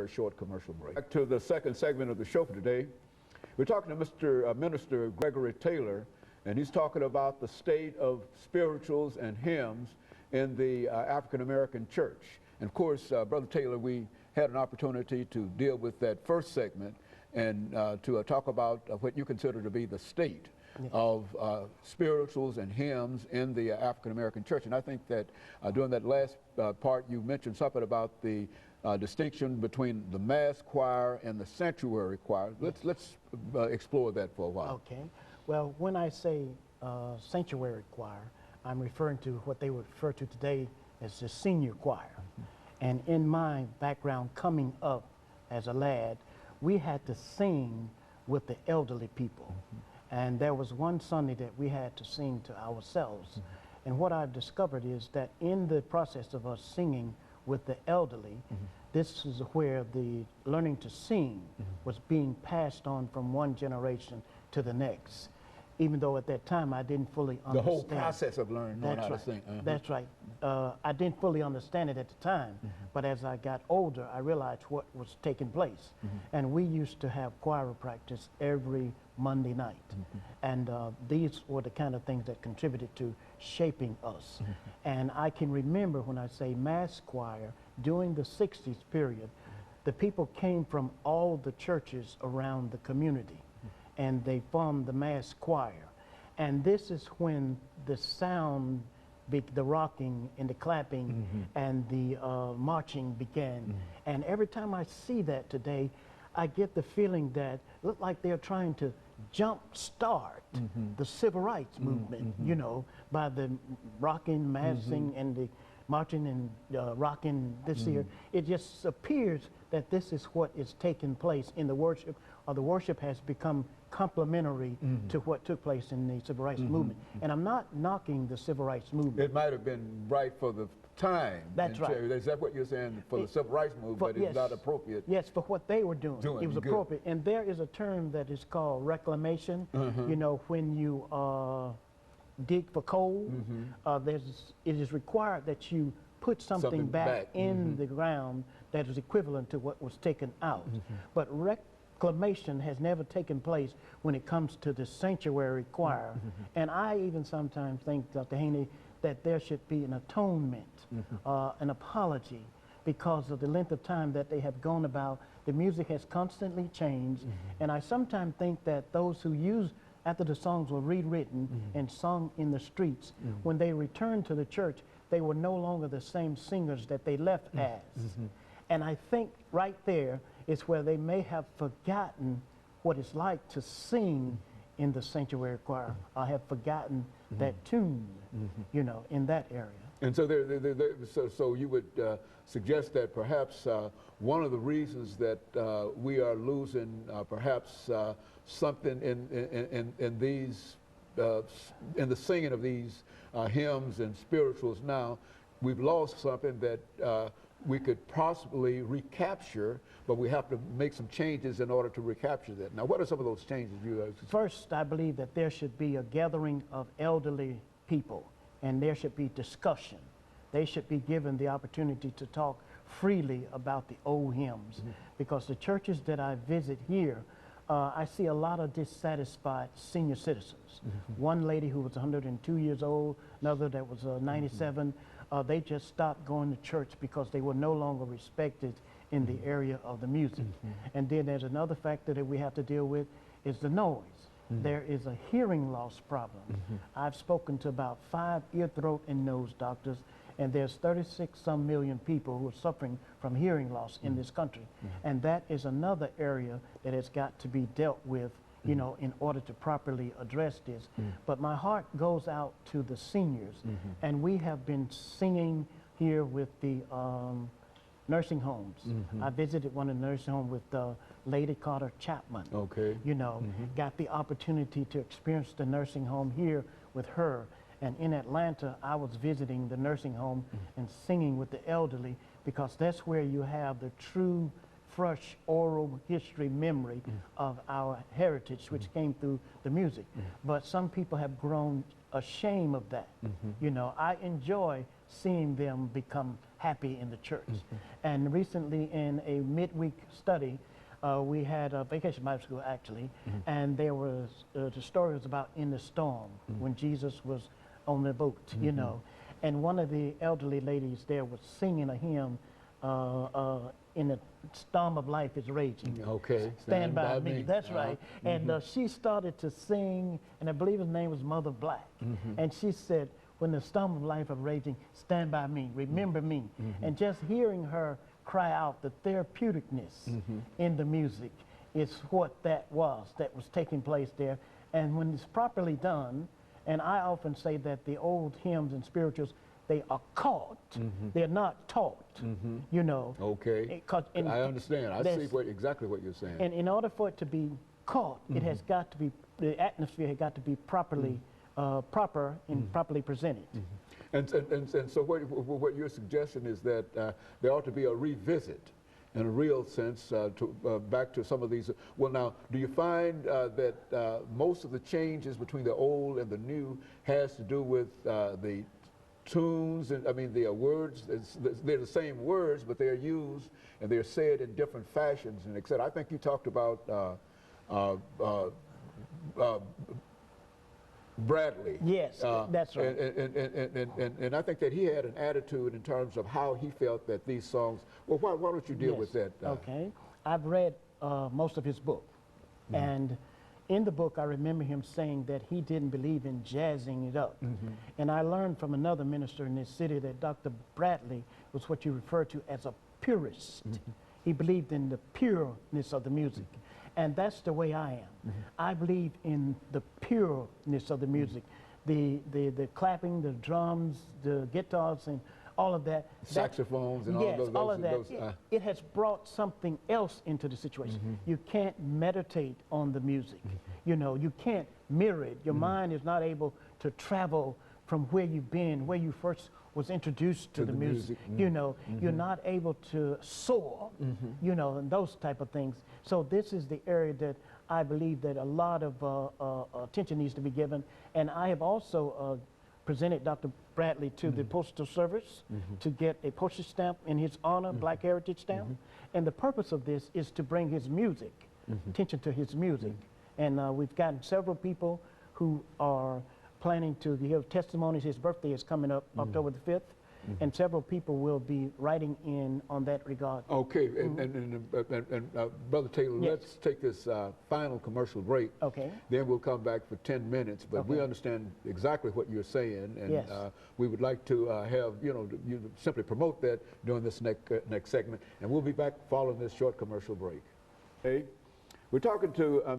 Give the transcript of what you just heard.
very short commercial break. Back to the second segment of the show for today. We're talking to Mr. Minister Gregory Taylor, and he's talking about the state of spirituals and hymns in the African American church. And of course, Brother Taylor, we had an opportunity to deal with that first segment and to talk about what you consider to be the state of spirituals and hymns in the African American church. And I think that during that last part, you mentioned something about the distinction between the mass choir and the sanctuary choir. Let's explore that for a while. Okay. Well, when I say sanctuary choir, I'm referring to what they would refer to today as the senior choir. And in my background coming up as a lad, we had to sing with the elderly people. And there was one Sunday that we had to sing to ourselves. And what I've discovered is that in the process of us singing with the elderly, this is where the learning to sing was being passed on from one generation to the next. Even though at that time I didn't fully understand. The whole process of learning how to sing. That's right. I didn't fully understand it at the time, but as I got older, I realized what was taking place. And we used to have choir practice every Monday night. And these were the kind of things that contributed to shaping us. And I can remember when I say mass choir, during the 60s period, the people came from all the churches around the community, and they formed the mass choir. And this is when the sound, the rocking and the clapping and the marching began. And every time I see that today, I get the feeling that look like they're trying to jump start the civil rights movement, you know, by the rocking, massing, and the marching and rocking this year. It just appears that this is what is taking place in the worship, or the worship has become complementary to what took place in the civil rights movement. And I'm not knocking the civil rights movement. It might have been right for the time. That's right. Is that what you're saying? For the civil rights movement, but it's not appropriate. Yes, for what they were doing. It was appropriate. And there is a term that is called reclamation. You know, when you dig for coal, it is required that you put something back in the ground that is equivalent to what was taken out. But reclamation has never taken place when it comes to the sanctuary choir. And I even sometimes think, Dr. Haney, that there should be an atonement, an apology, because of the length of time that they have gone about. The music has constantly changed. And I sometimes think that those who use, after the songs were rewritten and sung in the streets, when they returned to the church, they were no longer the same singers that they left as. And I think right there is where they may have forgotten what it's like to sing in the sanctuary choir. I have forgotten that tune, you know, in that area. And so, so you would suggest that perhaps one of the reasons that we are losing perhaps something in these, in the singing of these hymns and spirituals now, we've lost something that we could possibly recapture, but we have to make some changes in order to recapture that. Now, what are some of those changes you guys? First, I believe that there should be a gathering of elderly people, and there should be discussion. They should be given the opportunity to talk freely about the old hymns, because the churches that I visit here, I see a lot of dissatisfied senior citizens. One lady who was 102 years old, another that was 97, they just stopped going to church because they were no longer respected in the area of the music. And then there's another factor that we have to deal with is the noise. There is a hearing loss problem. I've spoken to about 5 ear, throat, and nose doctors, and there's 36 some million people who are suffering from hearing loss in this country. And that is another area that has got to be dealt with, you know, in order to properly address this. But my heart goes out to the seniors, and we have been singing here with the nursing homes. I visited one of the nursing homes with Lady Carter Chapman. You know, got the opportunity to experience the nursing home here with her. And in Atlanta, I was visiting the nursing home and singing with the elderly, because that's where you have the true, fresh oral history memory of our heritage, which came through the music. But some people have grown ashamed of that. You know, I enjoy seeing them become happy in the church. And recently in a midweek study, we had a vacation Bible school actually, and there was, the story was about in the storm when Jesus was on the boat, you know. And one of the elderly ladies there was singing a hymn, in the storm of life is raging. Okay. Stand by me. That's right. And she started to sing, and I believe his name was Mother Black. And she said, when the storm of life is raging, stand by me, remember me. And just hearing her cry out the therapeuticness in the music is what that was taking place there. And when it's properly done, and I often say that the old hymns and spirituals, they are caught. They're not taught, you know. Okay. I understand. I see exactly what you're saying. And in order for it to be caught, it has got to be, the atmosphere has got to be properly, proper and properly presented. And so what you're suggesting is that there ought to be a revisit in a real sense back to some of these. Well, now, do you find that most of the changes between the old and the new has to do with the tunes, and I mean the words? They're the same words, but they're used and they're said in different fashions and etc. I think you talked about Bradley. Yes, that's right. And I think that he had an attitude in terms of how he felt that these songs. Well, why don't you deal with that? Okay, I've read most of his book, and in the book I remember him saying that he didn't believe in jazzing it up. And I learned from another minister in this city that Dr. Bradley was what you refer to as a purist. He believed in the pureness of the music. And that's the way I am. I believe in the pureness of the music. The clapping, the drums, the guitars, and all of that. Saxophones and yes, all of those. It has brought something else into the situation. You can't meditate on the music. You know, you can't mirror it. Your mind is not able to travel from where you've been, where you first was introduced to the music. You know, you're not able to soar, you know, and those type of things. So this is the area that I believe that a lot of attention needs to be given. And I have also presented Dr. Bradley to the Postal Service to get a postage stamp in his honor, Black Heritage stamp. And the purpose of this is to bring his music, attention to his music. And we've gotten several people who are planning to give testimonies. His birthday is coming up October the 5th. And several people will be writing in on that regard. Okay, and Brother Taylor, let's take this final commercial break. Okay. Then we'll come back for 10 minutes. But we understand exactly what you're saying, and we would like to have you simply promote that during this next segment. And we'll be back following this short commercial break. Hey, we're talking to.